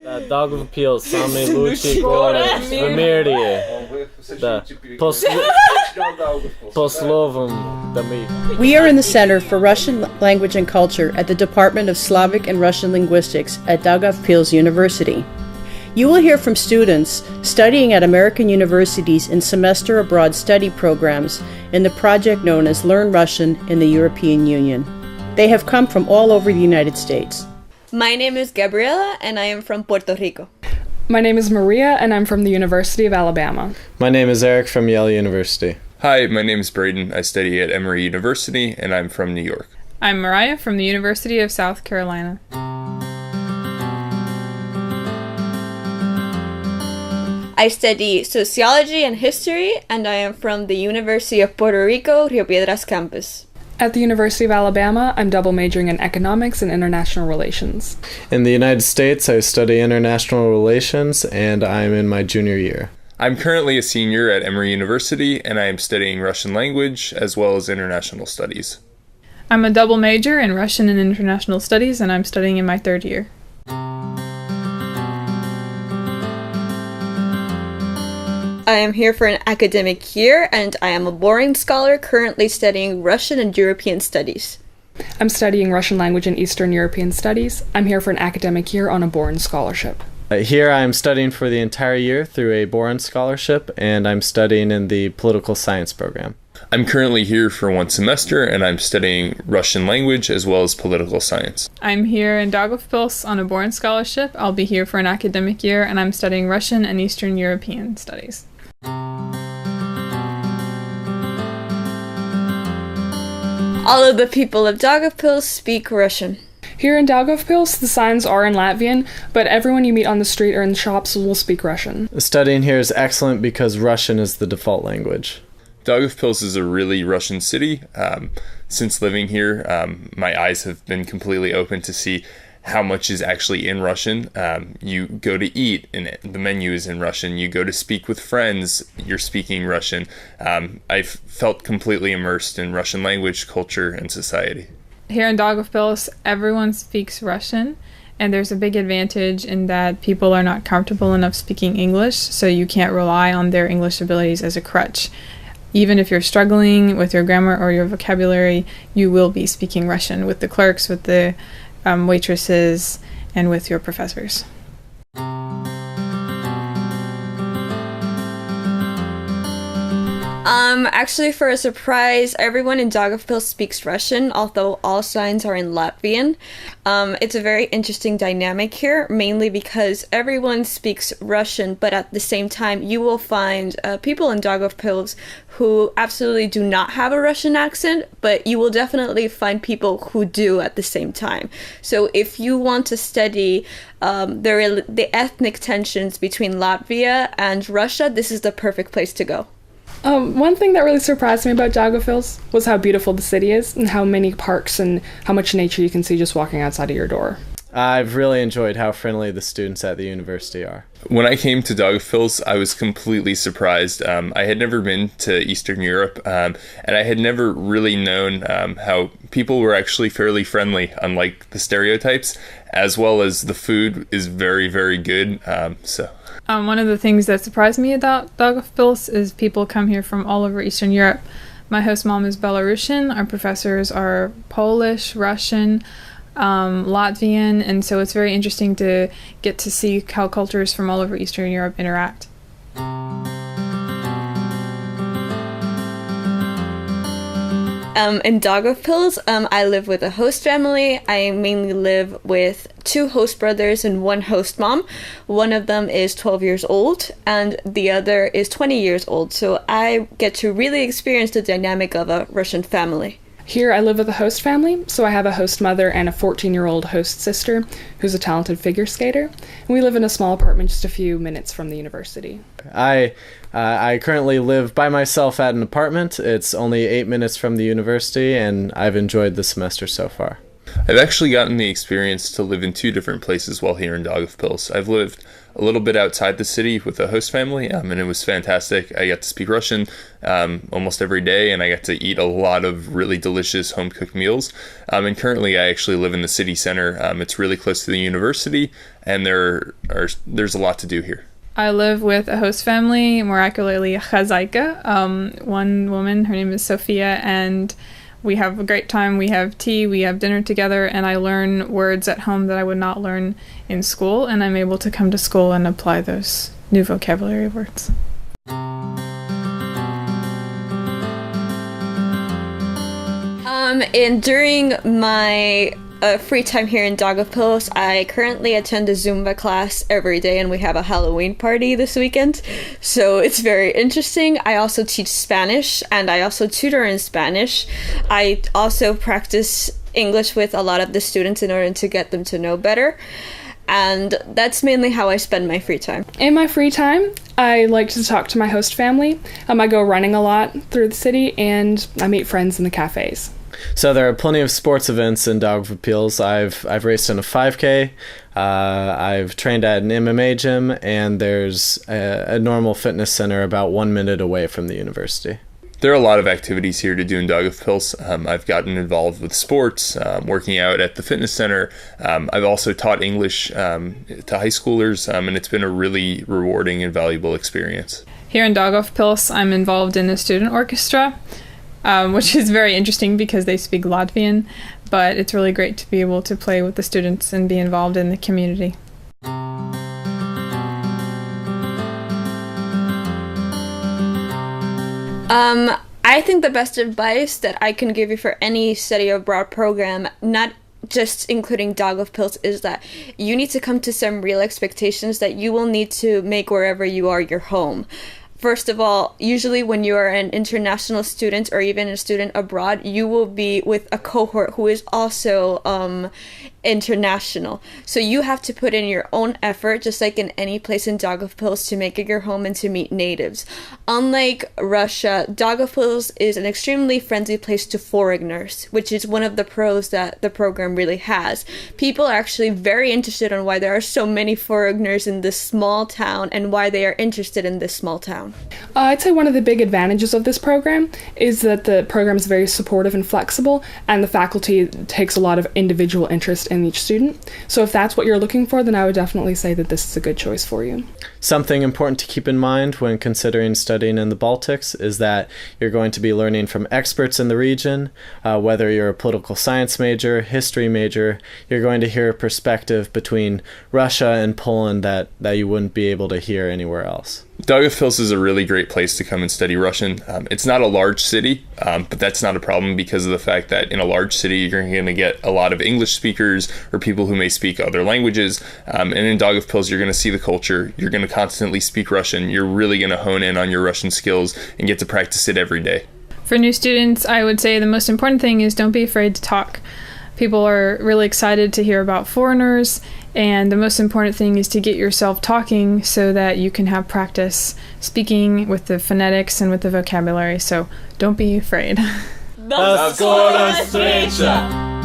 Daugavpils, самый лучший город в мире. Да. По словам домы. We are in the Center for Russian Language and Culture at the Department of Slavic and Russian Linguistics at Daugavpils University. You will hear from students studying at American universities in semester abroad study programs in the project known as Learn Russian in the European Union. They have come from all over the United States. My name is Gabriela and I am from Puerto Rico. My name is Maria and I'm from the University of Alabama. My name is Eric from Yale University. Hi, my name is Braden. I study at Emory University and I'm from New York. I'm Mariah from the University of South Carolina. I study sociology and history and I am from the University of Puerto Rico, Rio Piedras campus. At the University of Alabama, I'm double majoring in economics and international relations. In the United States, I study international relations and I'm in my junior year. I'm currently a senior at Emory University and I am studying Russian language as well as international studies. I'm a double major in Russian and international studies and I'm studying in my third year. I am here for an academic year and I am a boring scholar currently studying Russian and European studies. I'm studying Russian language and Eastern European studies. I'm here for an academic year on a Boren scholarship. Here I am studying for the entire year through a Boren scholarship and I'm studying in the political science program. I'm currently here for one semester and I'm studying Russian language as well as political science. I'm here in Daugavpils on a Boren scholarship. I'll be here for an academic year and I'm studying Russian and Eastern European studies. All of the people of Daugavpils speak Russian. Here in Daugavpils, the signs are in Latvian, but everyone you meet on the street or in the shops will speak Russian. Studying here is excellent because Russian is the default language. Daugavpils is a really Russian city. Since living here, my eyes have been completely open to see how much is actually in Russian. You go to eat and the menu is in Russian. You go to speak with friends, you're speaking Russian. I've felt completely immersed in Russian language, culture, and society. Here in Daugavpils, everyone speaks Russian, and there's a big advantage in that people are not comfortable enough speaking English, so you can't rely on their English abilities as a crutch. Even if you're struggling with your grammar or your vocabulary, you will be speaking Russian with the clerks, with the waitresses, and with your professors. Actually, for a surprise, everyone in Daugavpils speaks Russian, although all signs are in Latvian. It's a very interesting dynamic here, mainly because everyone speaks Russian, but at the same time, you will find people in Daugavpils who absolutely do not have a Russian accent, but you will definitely find people who do at the same time. So if you want to study the ethnic tensions between Latvia and Russia, this is the perfect place to go. One thing that really surprised me about Daugavpils was how beautiful the city is and how many parks and how much nature you can see just walking outside of your door. I've really enjoyed how friendly the students at the university are. When I came to Daugavpils, I was completely surprised. I had never been to Eastern Europe, and I had never really known how people were actually fairly friendly, unlike the stereotypes, as well as the food is very, very good. One of the things that surprised me about Daugavpils is people come here from all over Eastern Europe. My host mom is Belarusian, our professors are Polish, Russian, Latvian, and so it's very interesting to get to see how cultures from all over Eastern Europe interact. In Daugavpils, I live with a host family. I mainly live with two host brothers and one host mom. One of them is 12 years old and the other is 20 years old. So I get to really experience the dynamic of a Russian family. Here I live with a host family, so I have a host mother and a 14-year-old host sister who's a talented figure skater. And we live in a small apartment just a few minutes from the university. I currently live by myself at an apartment. It's only 8 minutes from the university and I've enjoyed the semester so far. I've actually gotten the experience to live in 2 different places while here in Daugavpils. I've lived a little bit outside the city with a host family, and it was fantastic. I got to speak Russian almost every day, and I got to eat a lot of really delicious home-cooked meals. And currently, I actually live in the city center. It's really close to the university, and there's a lot to do here. I live with a host family, more accurately a chazayka, one woman, her name is Sophia, and we have a great time. We have tea, we have dinner together, and I learn words at home that I would not learn in school, and I'm able to come to school and apply those new vocabulary words. And during my free time here in Daugavpils, I currently attend a Zumba class every day, and we have a Halloween party this weekend, so it's very interesting. I also teach Spanish, and I also tutor in Spanish. I also practice English with a lot of the students in order to get them to know better, and that's mainly how I spend my free time. In my free time, I like to talk to my host family. I go running a lot through the city, and I meet friends in the cafes. So there are plenty of sports events in Daugavpils. I've raced in a 5K, I've trained at an MMA gym, and there's a normal fitness center about 1 minute away from the university. There are a lot of activities here to do in Daugavpils. I've gotten involved with sports, working out at the fitness center. I've also taught English to high schoolers, and it's been a really rewarding and valuable experience. Here in Daugavpils, I'm involved in a student orchestra, which is very interesting because they speak Latvian, but it's really great to be able to play with the students and be involved in the community. I think the best advice that I can give you for any study abroad program, not just including Daugavpils, is that you need to come to some real expectations that you will need to make wherever you are your home. First of all, usually when you are an international student or even a student abroad, you will be with a cohort who is also international. So you have to put in your own effort, just like in any place in Daugavpils, to make it your home and to meet natives. Unlike Russia, Daugavpils is an extremely friendly place to foreigners, which is one of the pros that the program really has. People are actually very interested in why there are so many foreigners in this small town and why they are interested in this small town. I'd say one of the big advantages of this program is that the program is very supportive and flexible, and the faculty takes a lot of individual interest in each student. So if that's what you're looking for, then I would definitely say that this is a good choice for you. Something important to keep in mind when considering studying in the Baltics is that you're going to be learning from experts in the region. Whether you're a political science major, history major, you're going to hear a perspective between Russia and Poland that you wouldn't be able to hear anywhere else. Daugavpils is a really great place to come and study Russian. It's not a large city, but that's not a problem because of the fact that in a large city, you're going to get a lot of English speakers or people who may speak other languages. And in Daugavpils, you're going to see the culture. You're going to constantly speak Russian. You're really going to hone in on your Russian skills and get to practice it every day. For new students, I would say the most important thing is don't be afraid to talk. People are really excited to hear about foreigners, and the most important thing is to get yourself talking so that you can have practice speaking with the phonetics and with the vocabulary. So don't be afraid. До скорой встречи!